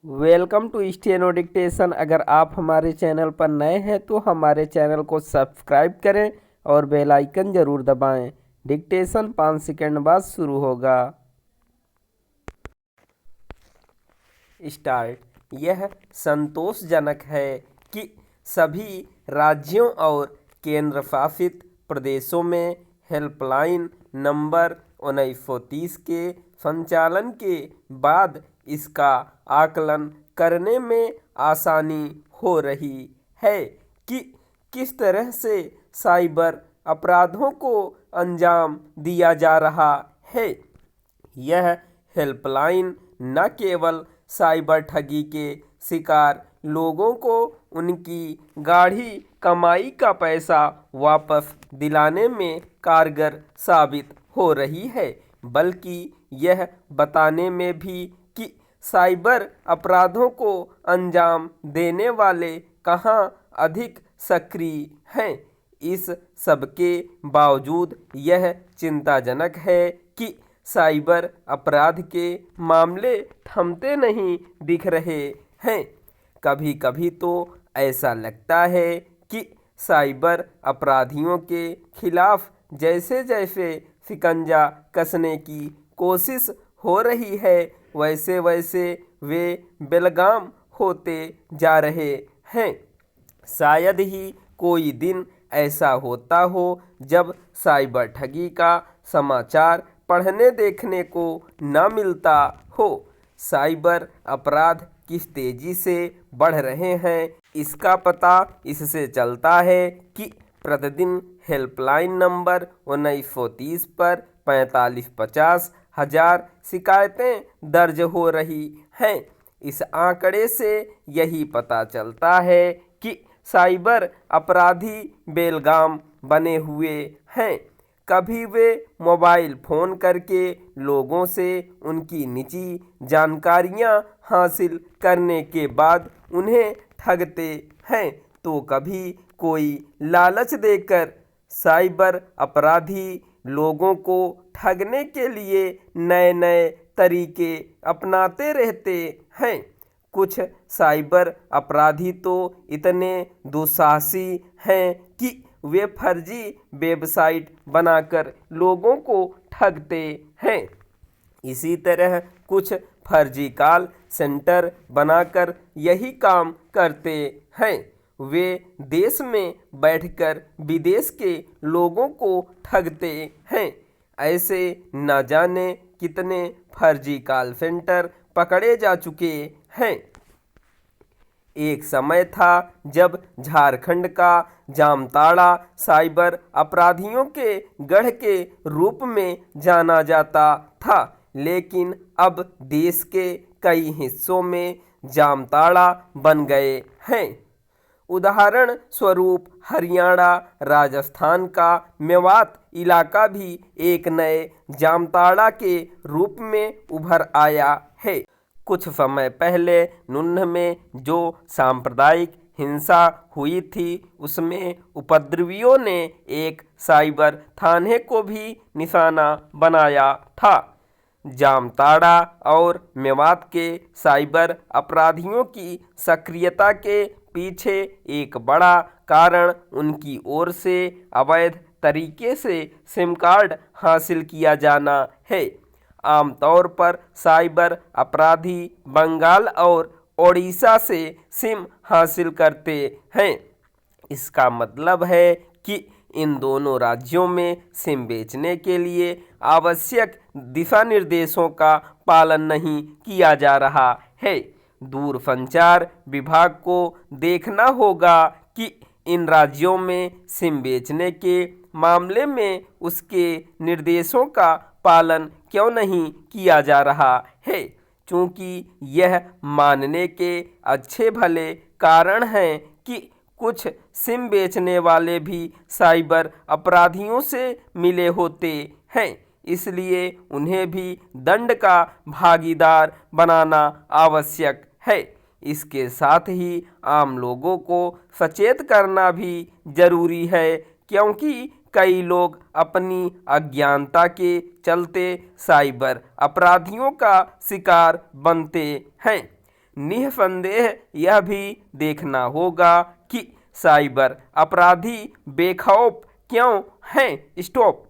Welcome to steno dictation. अगर आप हमारे चैनल पर नए हैं तो हमारे चैनल को सब्सक्राइब करें और बेल आइकन ज़रूर दबाएं। डिक्टेशन 5 सेकंड बाद शुरू होगा। स्टार्ट। यह संतोषजनक है कि सभी राज्यों और केंद्र शासित प्रदेशों में हेल्पलाइन नंबर 1930 के संचालन के बाद इसका आकलन करने में आसानी हो रही है कि किस तरह से साइबर अपराधों को अंजाम दिया जा रहा है। यह हेल्पलाइन न केवल साइबर ठगी के शिकार लोगों को उनकी गाढ़ी कमाई का पैसा वापस दिलाने में कारगर साबित हो रही है, बल्कि यह बताने में भी कि साइबर अपराधों को अंजाम देने वाले कहाँ अधिक सक्रिय हैं। इस सबके बावजूद यह चिंताजनक है कि साइबर अपराध के मामले थमते नहीं दिख रहे हैं। कभी कभी तो ऐसा लगता है कि साइबर अपराधियों के खिलाफ जैसे जैसे शिकंजा कसने की कोशिश हो रही है, वैसे वैसे वे बेलगाम होते जा रहे हैं। शायद ही कोई दिन ऐसा होता हो जब साइबर ठगी का समाचार पढ़ने देखने को न मिलता हो। साइबर अपराध किस तेजी से बढ़ रहे हैं, इसका पता इससे चलता है कि प्रतिदिन हेल्पलाइन नंबर 1930 पर 45-50 हजार शिकायतें दर्ज हो रही हैं। इस आंकड़े से यही पता चलता है कि साइबर अपराधी बेलगाम बने हुए हैं। कभी वे मोबाइल फ़ोन करके लोगों से उनकी निजी जानकारियां हासिल करने के बाद उन्हें ठगते हैं, तो कभी कोई लालच देकर साइबर अपराधी लोगों को ठगने के लिए नए नए तरीके अपनाते रहते हैं। कुछ साइबर अपराधी तो इतने दुस्साहसी हैं कि वे फर्जी वेबसाइट बनाकर लोगों को ठगते हैं। इसी तरह कुछ फर्जी कॉल सेंटर बनाकर यही काम करते हैं। वे देश में बैठकर विदेश के लोगों को ठगते हैं। ऐसे न जाने कितने फर्जी कॉल सेंटर पकड़े जा चुके हैं। एक समय था जब झारखंड का जामताड़ा साइबर अपराधियों के गढ़ के रूप में जाना जाता था, लेकिन अब देश के कई हिस्सों में जामताड़ा बन गए हैं। उदाहरण स्वरूप हरियाणा, राजस्थान का मेवात इलाका भी एक नए जामताड़ा के रूप में उभर आया है। कुछ समय पहले नून्ह में जो सांप्रदायिक हिंसा हुई थी, उसमें उपद्रवियों ने एक साइबर थाने को भी निशाना बनाया था। जामताड़ा और मेवात के साइबर अपराधियों की सक्रियता के पीछे एक बड़ा कारण उनकी ओर से अवैध तरीके से सिम कार्ड हासिल किया जाना है। आमतौर पर साइबर अपराधी बंगाल और ओडिशा से सिम हासिल करते हैं। इसका मतलब है कि इन दोनों राज्यों में सिम बेचने के लिए आवश्यक दिशा निर्देशों का पालन नहीं किया जा रहा है। दूरसंचार विभाग को देखना होगा कि इन राज्यों में सिम बेचने के मामले में उसके निर्देशों का पालन क्यों नहीं किया जा रहा है, क्योंकि यह मानने के अच्छे भले कारण हैं कि कुछ सिम बेचने वाले भी साइबर अपराधियों से मिले होते हैं, इसलिए उन्हें भी दंड का भागीदार बनाना आवश्यक है। इसके साथ ही आम लोगों को सचेत करना भी जरूरी है, क्योंकि कई लोग अपनी अज्ञानता के चलते साइबर अपराधियों का शिकार बनते हैं। निःसंदेह यह भी देखना होगा कि साइबर अपराधी बेखौफ क्यों हैं। स्टॉप।